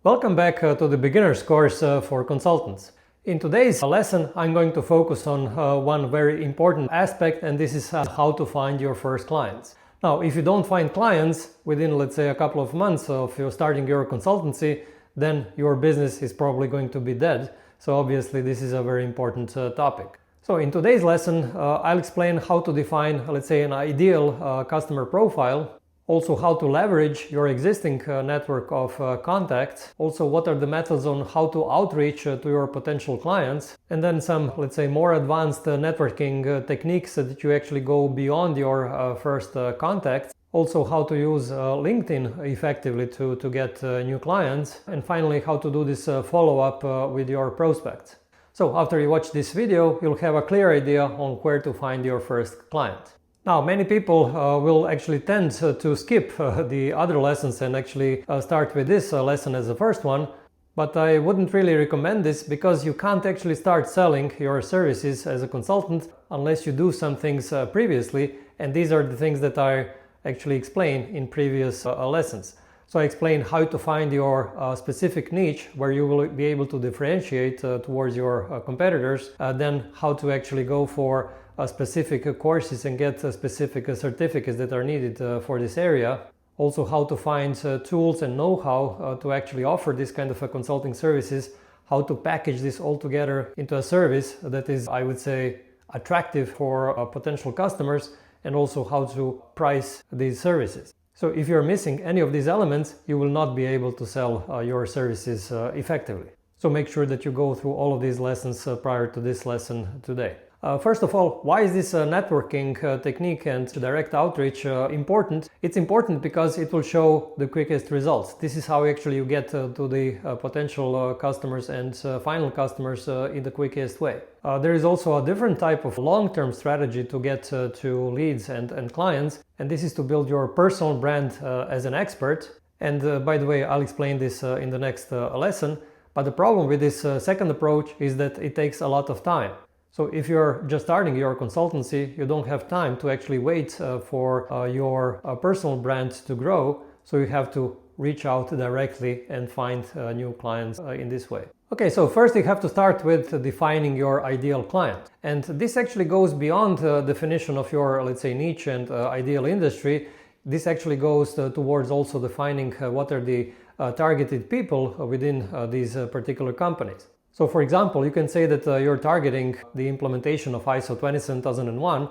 Welcome back to the beginner's course for consultants. In today's lesson, I'm going to focus on one very important aspect, and this is how to find your first clients. Now, if you don't find clients within, let's say, a couple of months of you starting your consultancy, then your business is probably going to be dead. So obviously, this is a very important topic. So in today's lesson, I'll explain how to define, let's say, an ideal customer profile. Also, how to leverage your existing network of contacts. Also, what are the methods on how to outreach to your potential clients. And then some, let's say, more advanced networking techniques that you actually go beyond your first contacts. Also, how to use LinkedIn effectively to get new clients. And finally, how to do this follow-up with your prospects. So after you watch this video, you'll have a clear idea on where to find your first client. Now, many people will actually tend to skip the other lessons and actually start with this lesson as the first one. But I wouldn't really recommend this because you can't actually start selling your services as a consultant unless you do some things previously. And these are the things that I actually explain in previous lessons. So I explain how to find your specific niche where you will be able to differentiate towards your competitors. Then how to actually go for specific courses and get specific certificates that are needed for this area. Also, how to find tools and know-how to actually offer this kind of consulting services, how to package this all together into a service that is, I would say, attractive for potential customers, and also how to price these services. So if you're missing any of these elements, you will not be able to sell your services effectively. So make sure that you go through all of these lessons prior to this lesson today. First of all, why is this networking technique and direct outreach important? It's important because it will show the quickest results. This is how actually you get to the potential customers and final customers in the quickest way. There is also a different type of long-term strategy to get to leads and clients, and this is to build your personal brand as an expert. And by the way, I'll explain this in the next lesson. But the problem with this second approach is that it takes a lot of time. So if you're just starting your consultancy, you don't have time to actually wait for your personal brand to grow. So you have to reach out directly and find new clients in this way. Okay, so first you have to start with defining your ideal client. And this actually goes beyond the definition of your, let's say, niche and ideal industry. This actually goes towards also defining what are the targeted people within these particular companies. So for example, you can say that you're targeting the implementation of ISO 27001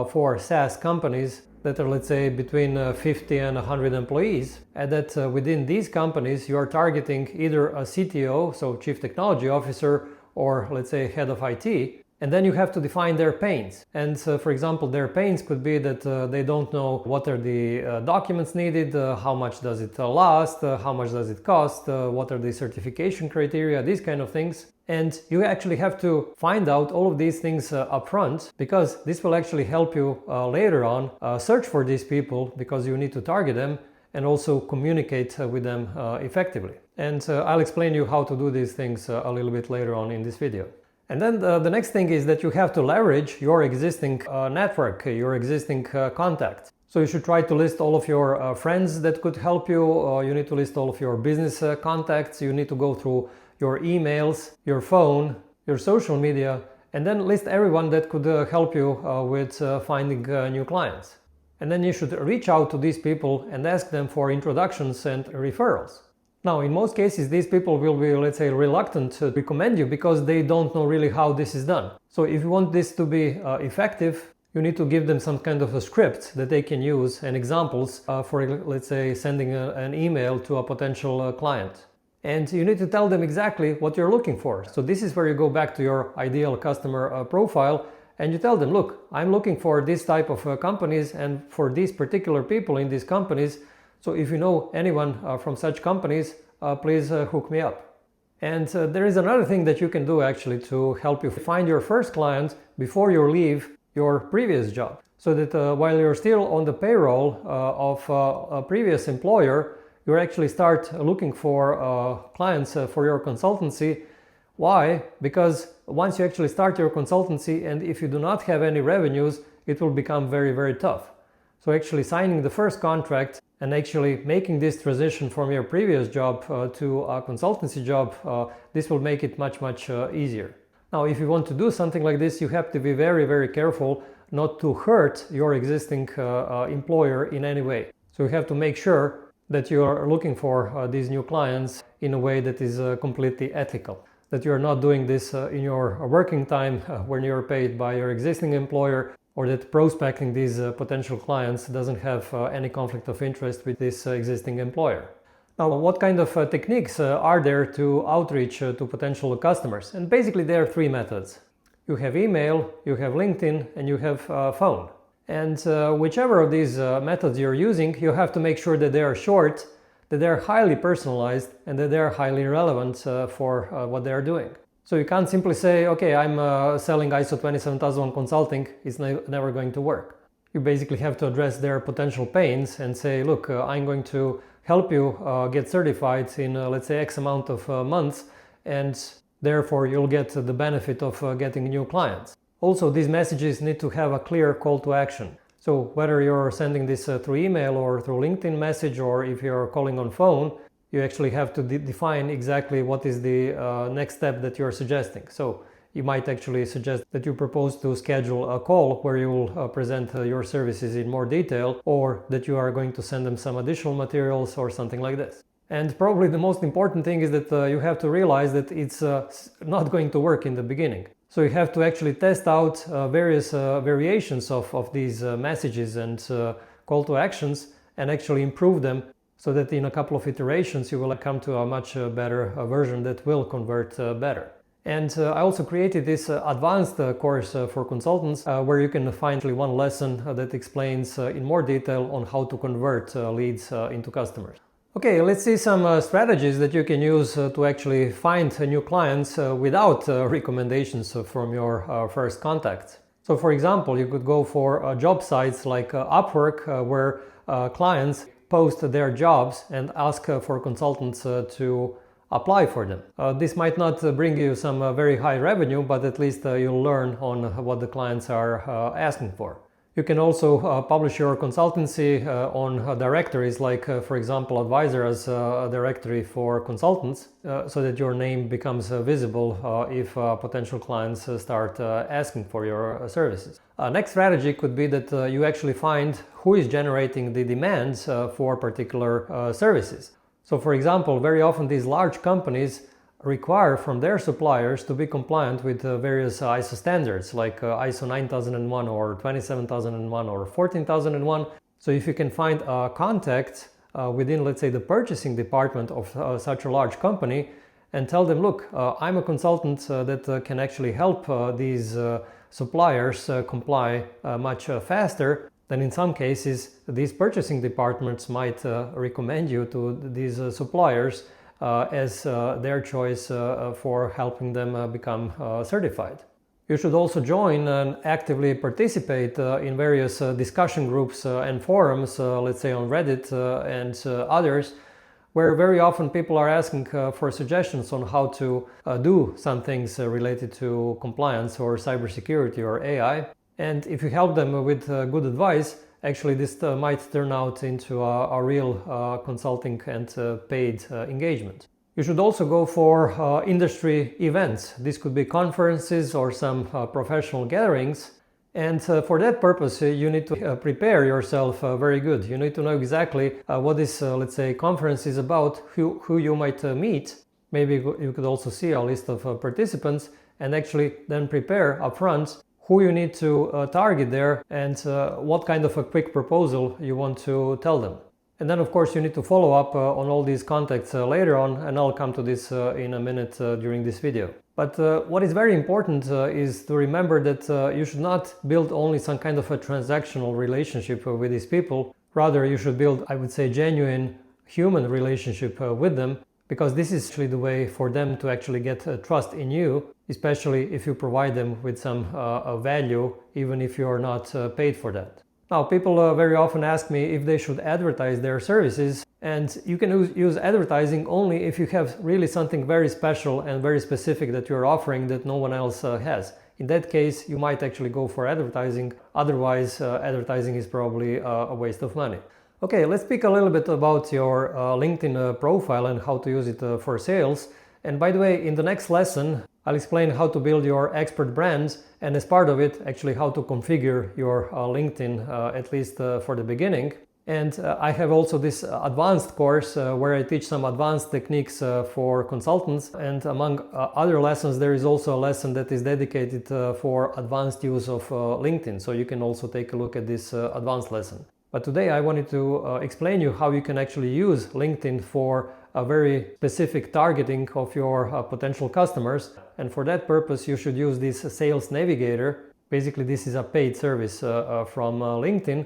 for SaaS companies that are, let's say, between 50 and 100 employees, and that within these companies you are targeting either a CTO, so Chief Technology Officer, or let's say head of IT. And then you have to define their pains. And for example, their pains could be that they don't know what are the documents needed, how much does it last, how much does it cost, what are the certification criteria, these kind of things. And you actually have to find out all of these things up front, because this will actually help you later on search for these people, because you need to target them and also communicate with them effectively. And I'll explain you how to do these things a little bit later on in this video. And then the next thing is that you have to leverage your existing network, your existing contacts. So you should try to list all of your friends that could help you. You need to list all of your business contacts. You need to go through your emails, your phone, your social media, and then list everyone that could help you with finding new clients. And then you should reach out to these people and ask them for introductions and referrals. Now, in most cases, these people will be, let's say, reluctant to recommend you because they don't know really how this is done. So if you want this to be effective, you need to give them some kind of a script that they can use and examples for, let's say, sending an email to a potential client. And you need to tell them exactly what you're looking for. So this is where you go back to your ideal customer profile and you tell them, look, I'm looking for this type of companies and for these particular people in these companies. So if you know anyone from such companies, please hook me up. And there is another thing that you can do actually to help you find your first client before you leave your previous job. So that while you're still on the payroll of a previous employer, you actually start looking for clients for your consultancy. Why? Because once you actually start your consultancy and if you do not have any revenues, it will become very, very tough. So actually signing the first contract and actually making this transition from your previous job to a consultancy job, this will make it much easier. Now, if you want to do something like this, you have to be very careful not to hurt your existing employer in any way. So you have to make sure that you are looking for these new clients in a way that is completely ethical. That you are not doing this in your working time when you're paid by your existing employer, or that prospecting these potential clients doesn't have any conflict of interest with this existing employer. Now, what kind of techniques are there to outreach to potential customers? And basically there are three methods. You have email, you have LinkedIn, and you have phone. And whichever of these methods you're using, you have to make sure that they are short, that they are highly personalized, and that they are highly relevant for what they are doing. So you can't simply say, okay, I'm selling ISO 27001 consulting, it's never going to work. You basically have to address their potential pains and say, look, I'm going to help you get certified in, let's say, X amount of months, and therefore you'll get the benefit of getting new clients. Also, these messages need to have a clear call to action. So whether you're sending this through email or through LinkedIn message, or if you're calling on phone, you actually have to define exactly what is the next step that you're suggesting. So you might actually suggest that you propose to schedule a call where you will present your services in more detail, or that you are going to send them some additional materials or something like this. And probably the most important thing is that you have to realize that it's not going to work in the beginning. So you have to actually test out various variations of these messages and call to actions, and actually improve them, so that in a couple of iterations you will come to a much better version that will convert better. And I also created this advanced course for consultants where you can find one lesson that explains in more detail on how to convert leads into customers. Okay, let's see some strategies that you can use to actually find new clients without recommendations from your first contacts. So for example, you could go for job sites like Upwork where clients post their jobs and ask for consultants to apply for them. This might not bring you some very high revenue, but at least you'll learn on what the clients are asking for. You can also publish your consultancy on directories like, for example, Advisera's directory for consultants, so that your name becomes visible if potential clients start asking for your services. Next strategy could be that you actually find who is generating the demands for particular services. So, for example, very often these large companies require from their suppliers to be compliant with various ISO standards like ISO 9001 or 27001 or 14001. So if you can find a contact within, let's say, the purchasing department of such a large company and tell them, look, I'm a consultant that can actually help these suppliers comply much faster, then in some cases these purchasing departments might recommend you to these suppliers as their choice for helping them become certified. You should also join and actively participate in various discussion groups and forums, let's say on Reddit and others, where very often people are asking for suggestions on how to do some things related to compliance or cybersecurity or AI. And if you help them with good advice, actually this might turn out into a real consulting and paid engagement. You should also go for industry events. This could be conferences or some professional gatherings. And for that purpose, you need to prepare yourself very good. You need to know exactly what this, let's say, conference is about, who you might meet. Maybe you could also see a list of participants and actually then prepare upfront who you need to target there and what kind of a quick proposal you want to tell them. And then of course you need to follow up on all these contacts later on, and I'll come to this in a minute during this video. But what is very important is to remember that you should not build only some kind of a transactional relationship with these people. Rather, you should build, I would say, genuine human relationship with them, because this is actually the way for them to actually get trust in you, especially if you provide them with some value, even if you're not paid for that. Now, people very often ask me if they should advertise their services, and you can use advertising only if you have really something very special and very specific that you're offering that no one else has. In that case, you might actually go for advertising. Otherwise, advertising is probably a waste of money. Okay, let's speak a little bit about your LinkedIn profile and how to use it for sales. And by the way, in the next lesson, I'll explain how to build your expert brands, and as part of it, actually how to configure your LinkedIn, at least for the beginning. And I have also this advanced course where I teach some advanced techniques for consultants. And among other lessons, there is also a lesson that is dedicated for advanced use of LinkedIn. So you can also take a look at this advanced lesson. But today I wanted to explain you how you can actually use LinkedIn for a very specific targeting of your potential customers. And for that purpose, you should use this Sales Navigator. Basically, this is a paid service from LinkedIn,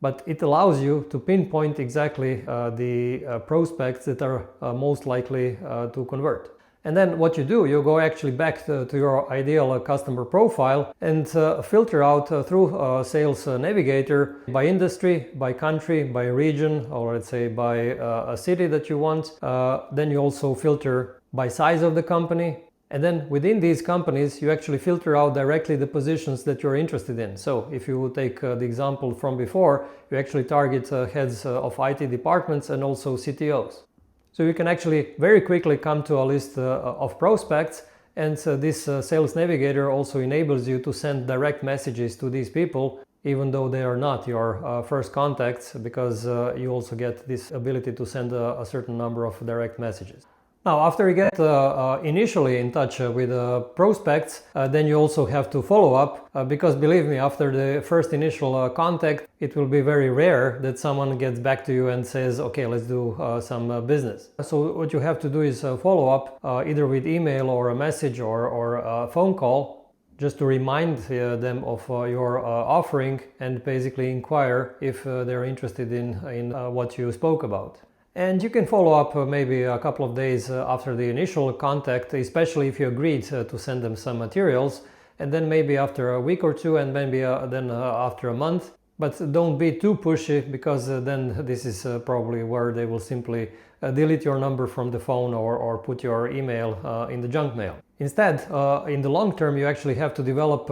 but it allows you to pinpoint exactly the prospects that are most likely to convert. And then what you do, you go actually back to your ideal customer profile and filter out through Sales Navigator by industry, by country, by region, or let's say by a city that you want. Then you also filter by size of the company. And then within these companies, you actually filter out directly the positions that you're interested in. So if you take the example from before, you actually target heads of IT departments and also CTOs. So you can actually very quickly come to a list of prospects, and this Sales Navigator also enables you to send direct messages to these people, even though they are not your first contacts, because you also get this ability to send a certain number of direct messages. Now, after you get initially in touch with prospects, then you also have to follow up because believe me, after the first initial contact, it will be very rare that someone gets back to you and says, okay, let's do some business. So what you have to do is follow up either with email or a message or a phone call, just to remind them of your offering and basically inquire if they're interested in what you spoke about. And you can follow up maybe a couple of days after the initial contact, especially if you agreed to send them some materials, and then maybe after a week or two, and maybe then after a month. But don't be too pushy, because then this is probably where they will simply delete your number from the phone or put your email in the junk mail. Instead, in the long term, you actually have to develop,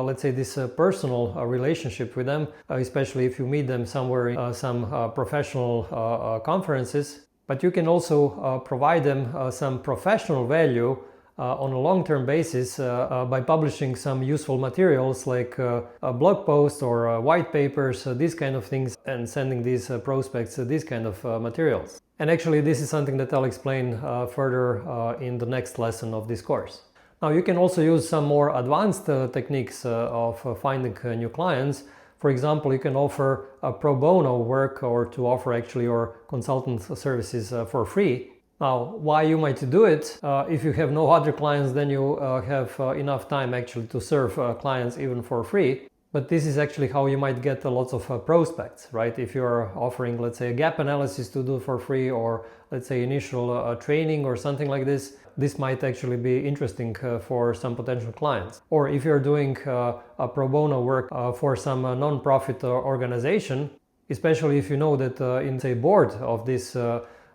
let's say, this personal relationship with them, especially if you meet them somewhere in some professional conferences. But you can also provide them some professional value on a long-term basis by publishing some useful materials like blog posts or white papers, these kind of things, and sending these prospects these kind of materials. And actually this is something that I'll explain further in the next lesson of this course. Now you can also use some more advanced techniques of finding new clients. For example, you can offer a pro bono work, or to offer actually your consultant services for free. Now, why you might do it? If you have no other clients, then you have enough time actually to serve clients even for free. But this is actually how you might get lots of prospects, right? If you're offering, let's say, a gap analysis to do for free, or let's say initial training or something like this, this might actually be interesting for some potential clients. Or if you're doing a pro bono work for some non-profit organization, especially if you know that in the board of this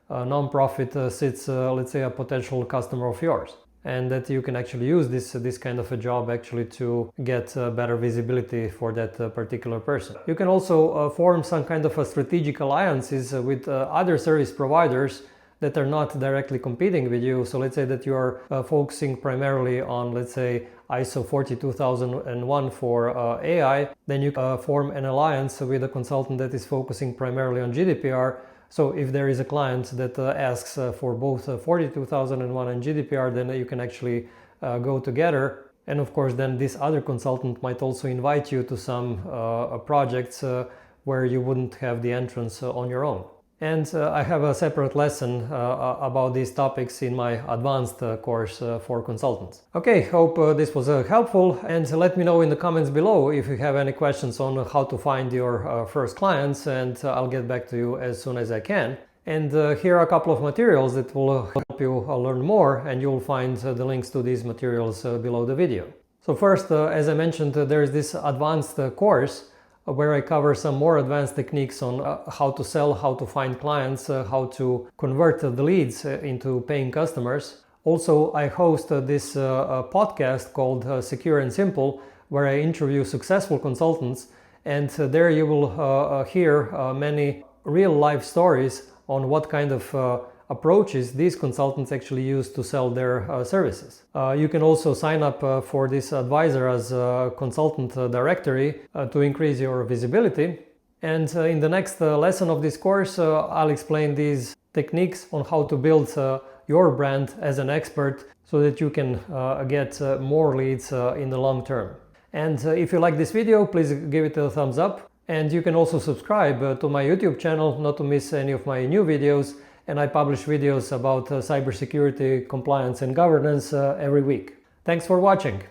non-profit sits, let's say, a potential customer of yours, and that you can actually use this kind of a job actually to get better visibility for that particular person. You can also form some kind of a strategic alliances with other service providers that are not directly competing with you. So let's say that you are focusing primarily on, let's say, ISO 42001 for AI, then you form an alliance with a consultant that is focusing primarily on GDPR. So if there is a client that asks for both 42001 and GDPR, then you can actually go together. And of course, then this other consultant might also invite you to some projects where you wouldn't have the entrance on your own. And I have a separate lesson about these topics in my advanced course for consultants. Okay, hope this was helpful, and let me know in the comments below if you have any questions on how to find your first clients, and I'll get back to you as soon as I can. And here are a couple of materials that will help you learn more, and you'll find the links to these materials below the video. So first, as I mentioned, there is this advanced course where I cover some more advanced techniques on how to sell, how to find clients, how to convert the leads into paying customers. Also, I host this podcast called Secure and Simple, where I interview successful consultants, and there you will hear many real life stories on what kind of approaches these consultants actually use to sell their services. You can also sign up for this Advisera's consultant directory to increase your visibility. And in the next lesson of this course, I'll explain these techniques on how to build your brand as an expert so that you can get more leads in the long term. And if you like this video, please give it a thumbs up. And you can also subscribe to my YouTube channel not to miss any of my new videos. And I publish videos about cybersecurity, compliance and governance every week. Thanks for watching.